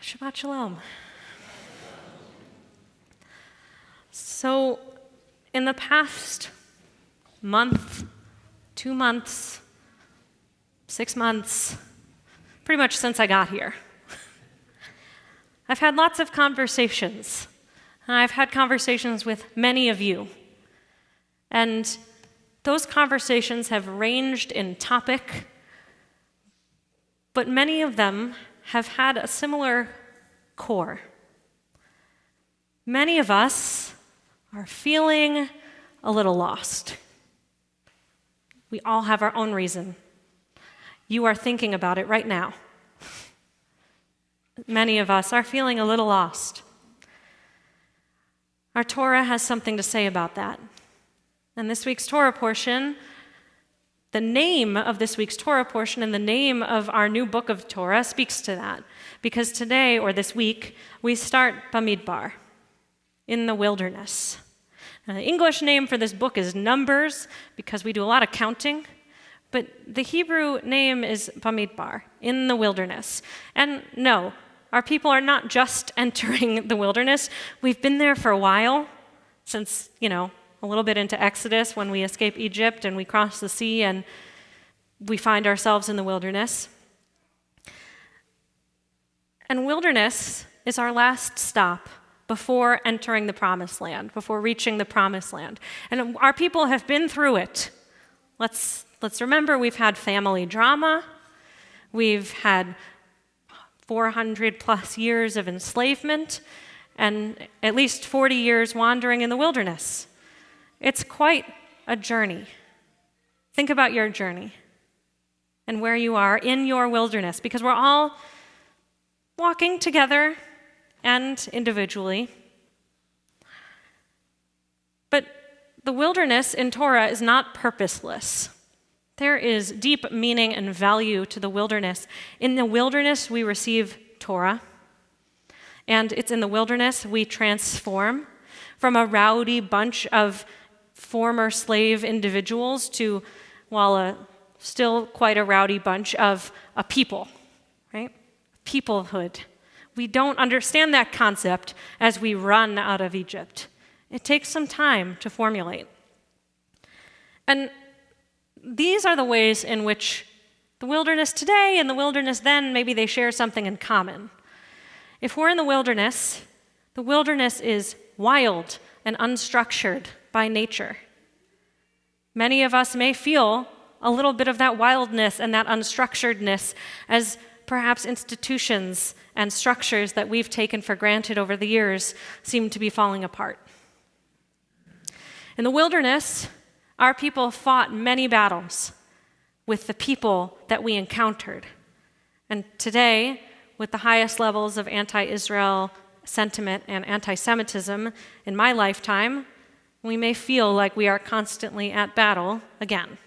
Shabbat Shalom. So, in the past month, 2 months, 6 months, pretty much since I got here, I've had lots of conversations. I've had conversations with many of you. And those conversations have ranged in topic, but many of them have had a similar core. Many of us are feeling a little lost. We all have our own reason. You are thinking about it right now. Many of us are feeling a little lost. Our Torah has something to say about that. And this week's Torah portion, the name of this week's Torah portion and the name of our new book of Torah speaks to that. Because today, or this week, we start Bamidbar, in the wilderness. Now, the English name for this book is Numbers, because we do a lot of counting. But the Hebrew name is Bamidbar, in the wilderness. And no, our people are not just entering the wilderness. We've been there for a while, since, a little bit into Exodus when we escape Egypt and we cross the sea and we find ourselves in the wilderness. And wilderness is our last stop before entering the promised land, before reaching the promised land. And our people have been through it. Let's remember we've had family drama. We've had 400 plus years of enslavement and at least 40 years wandering in the wilderness. It's quite a journey. Think about your journey and where you are in your wilderness, because we're all walking together and individually. But the wilderness in Torah is not purposeless. There is deep meaning and value to the wilderness. In the wilderness, we receive Torah, and it's in the wilderness we transform from a rowdy bunch of former slave individuals to, still quite a rowdy bunch of a people, right? Peoplehood. We don't understand that concept as we run out of Egypt. It takes some time to formulate. And these are the ways in which the wilderness today and the wilderness then, maybe they share something in common. If we're in the wilderness is wild and unstructured by nature. Many of us may feel a little bit of that wildness and that unstructuredness as perhaps institutions and structures that we've taken for granted over the years seem to be falling apart. In the wilderness, our people fought many battles with the people that we encountered. And today, with the highest levels of anti-Israel sentiment and anti-Semitism in my lifetime, we may feel like we are constantly at battle again.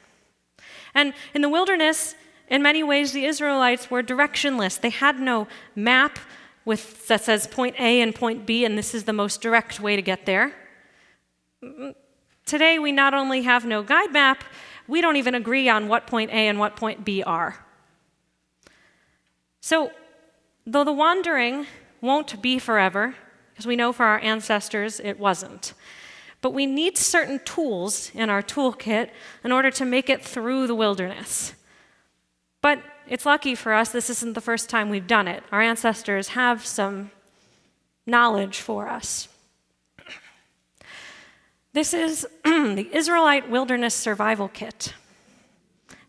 And in the wilderness, in many ways, the Israelites were directionless. They had no map that says point A and point B, and this is the most direct way to get there. Today, we not only have no guide map, we don't even agree on what point A and what point B are. So, though the wandering won't be forever, because we know for our ancestors it wasn't, but we need certain tools in our toolkit in order to make it through the wilderness. But it's lucky for us, this isn't the first time we've done it. Our ancestors have some knowledge for us. This is the Israelite Wilderness Survival Kit.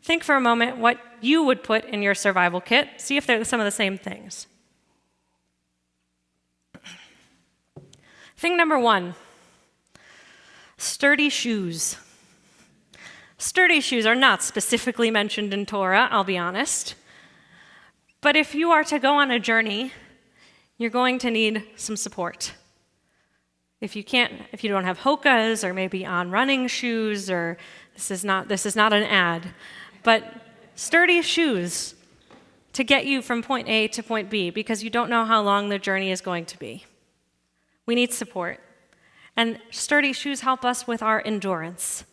Think for a moment what you would put in your survival kit. See if they're some of the same things. Thing number 1, sturdy shoes. Sturdy shoes are not specifically mentioned in Torah, I'll be honest. But if you are to go on a journey, you're going to need some support. If you don't have hokas or maybe on running shoes, or this is not an ad, but sturdy shoes to get you from point A to point B, because you don't know how long the journey is going to be. We need support. And sturdy shoes help us with our endurance.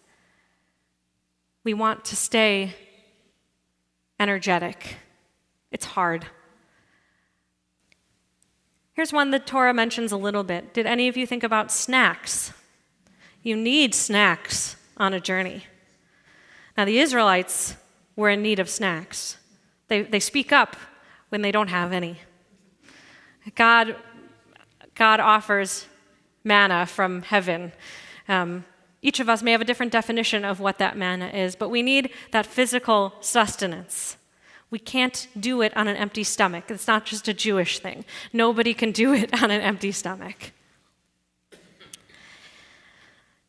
We want to stay energetic. It's hard. Here's one that Torah mentions a little bit. Did any of you think about snacks? You need snacks on a journey. Now, the Israelites were in need of snacks. They speak up when they don't have any. God offers manna from heaven. Each of us may have a different definition of what that manna is, but we need that physical sustenance. We can't do it on an empty stomach. It's not just a Jewish thing. Nobody can do it on an empty stomach.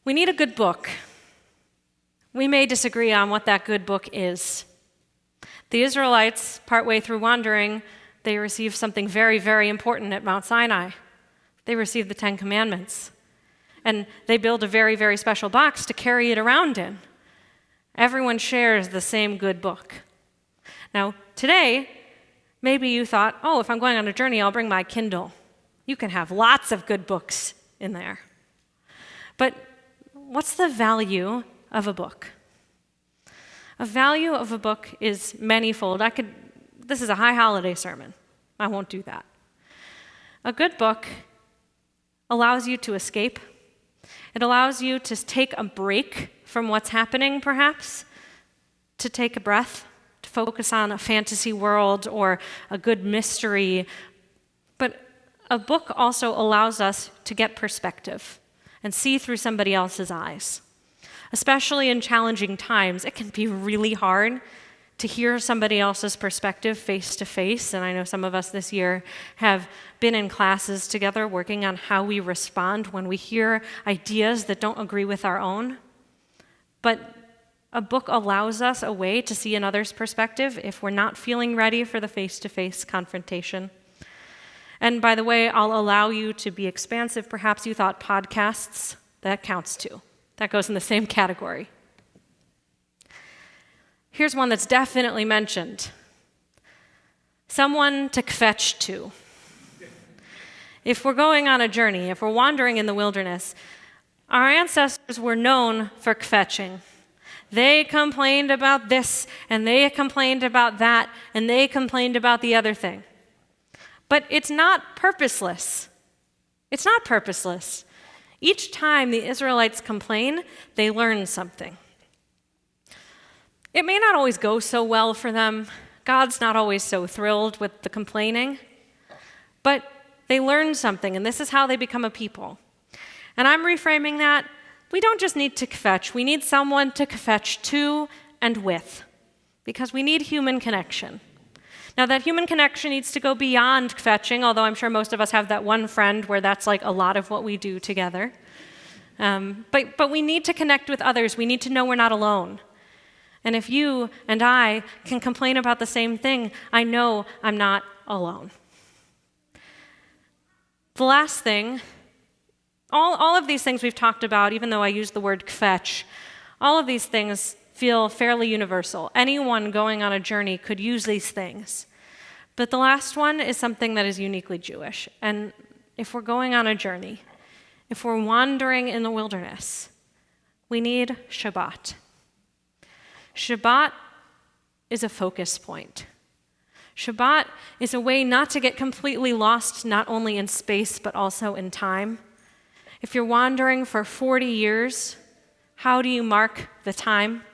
We need a good book. We may disagree on what that good book is. The Israelites, partway through wandering, they received something very, very important at Mount Sinai. They received the Ten Commandments. And they built a very, very special box to carry it around in. Everyone shares the same good book. Now, today, maybe you thought, oh, if I'm going on a journey, I'll bring my Kindle. You can have lots of good books in there. But what's the value of a book? A value of a book is manifold. This is a high holiday sermon. I won't do that. A good book allows you to escape. It allows you to take a break from what's happening, perhaps, to take a breath, to focus on a fantasy world or a good mystery. But a book also allows us to get perspective and see through somebody else's eyes. Especially in challenging times, it can be really hard to hear somebody else's perspective face to face. And I know some of us this year have been in classes together working on how we respond when we hear ideas that don't agree with our own. But a book allows us a way to see another's perspective if we're not feeling ready for the face-to-face confrontation. And by the way, I'll allow you to be expansive. Perhaps you thought podcasts, that counts too. That goes in the same category. Here's one that's definitely mentioned. Someone to kvetch to. If we're going on a journey, if we're wandering in the wilderness, our ancestors were known for kvetching. They complained about this, and they complained about that, and they complained about the other thing. But it's not purposeless. It's not purposeless. Each time the Israelites complain, they learn something. It may not always go so well for them. God's not always so thrilled with the complaining. But they learn something, and this is how they become a people. And I'm reframing that. We don't just need to kvetch. We need someone to kvetch to and with, because we need human connection. Now, that human connection needs to go beyond kvetching, although I'm sure most of us have that one friend where that's like a lot of what we do together. But we need to connect with others. We need to know we're not alone. And if you and I can complain about the same thing, I know I'm not alone. The last thing, all of these things we've talked about, even though I use the word kvetch, all of these things feel fairly universal. Anyone going on a journey could use these things. But the last one is something that is uniquely Jewish. And if we're going on a journey, if we're wandering in the wilderness, we need Shabbat. Shabbat is a focus point. Shabbat is a way not to get completely lost, not only in space, but also in time. If you're wandering for 40 years, how do you mark the time?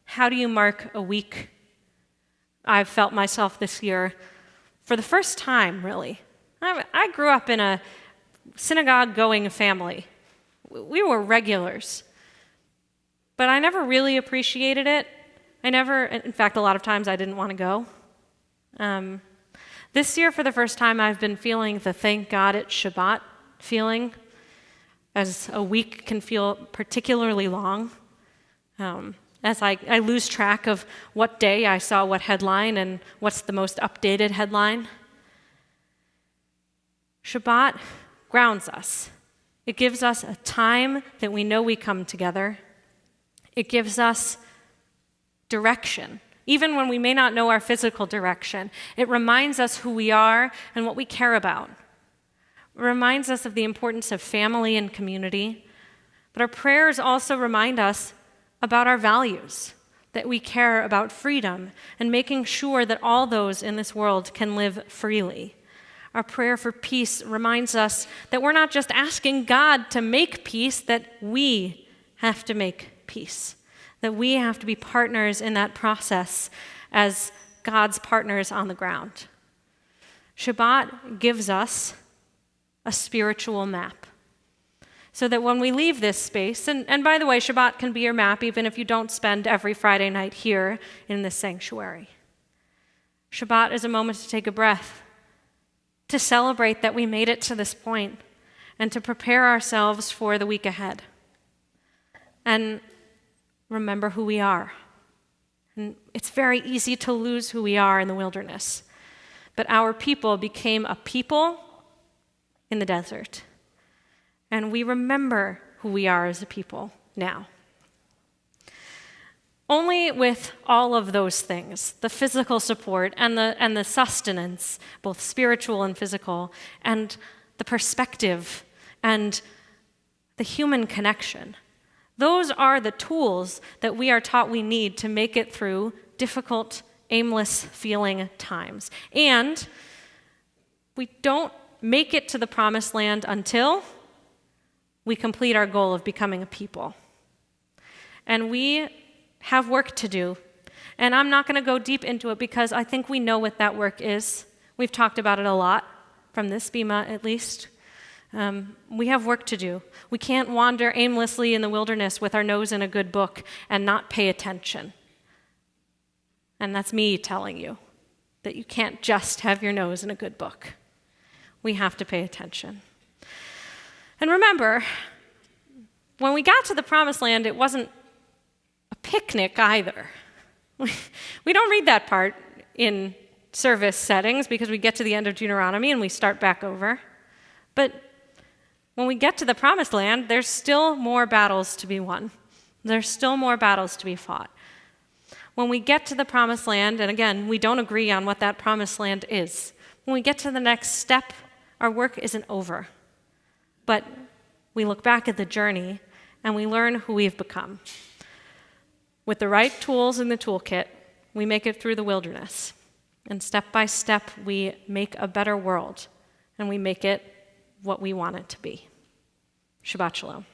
How do you mark a week? I've felt myself this year, for the first time, really. I grew up in a synagogue-going family. We were regulars. But I never really appreciated it. In fact, a lot of times I didn't want to go. This year, for the first time, I've been feeling the thank God it's Shabbat feeling, as a week can feel particularly long. As I lose track of what day I saw what headline and what's the most updated headline. Shabbat grounds us. It gives us a time that we know we come together. It gives us direction. Even when we may not know our physical direction, it reminds us who we are and what we care about. It reminds us of the importance of family and community. But our prayers also remind us about our values, that we care about freedom and making sure that all those in this world can live freely. Our prayer for peace reminds us that we're not just asking God to make peace, that we have to make peace, that we have to be partners in that process as God's partners on the ground. Shabbat gives us a spiritual map, so that when we leave this space, and by the way, Shabbat can be your map even if you don't spend every Friday night here in this sanctuary. Shabbat is a moment to take a breath, to celebrate that we made it to this point, and to prepare ourselves for the week ahead. And remember who we are. And it's very easy to lose who we are in the wilderness. But our people became a people in the desert. And we remember who we are as a people now. Only with all of those things, the physical support and the sustenance, both spiritual and physical, and the perspective and the human connection, those are the tools that we are taught we need to make it through difficult, aimless feeling times. And we don't make it to the promised land until we complete our goal of becoming a people. And we have work to do. And I'm not going to go deep into it because I think we know what that work is. We've talked about it a lot, from this bima at least. We have work to do. We can't wander aimlessly in the wilderness with our nose in a good book and not pay attention. And that's me telling you that you can't just have your nose in a good book. We have to pay attention. And remember, when we got to the promised land, it wasn't a picnic either. We don't read that part in service settings because we get to the end of Deuteronomy and we start back over. But when we get to the promised land, there's still more battles to be won. There's still more battles to be fought. When we get to the promised land, and again, we don't agree on what that promised land is. When we get to the next step, our work isn't over. But we look back at the journey and we learn who we've become. With the right tools in the toolkit, we make it through the wilderness. And step by step, we make a better world. And we make it what we want it to be. Shabbat Shalom.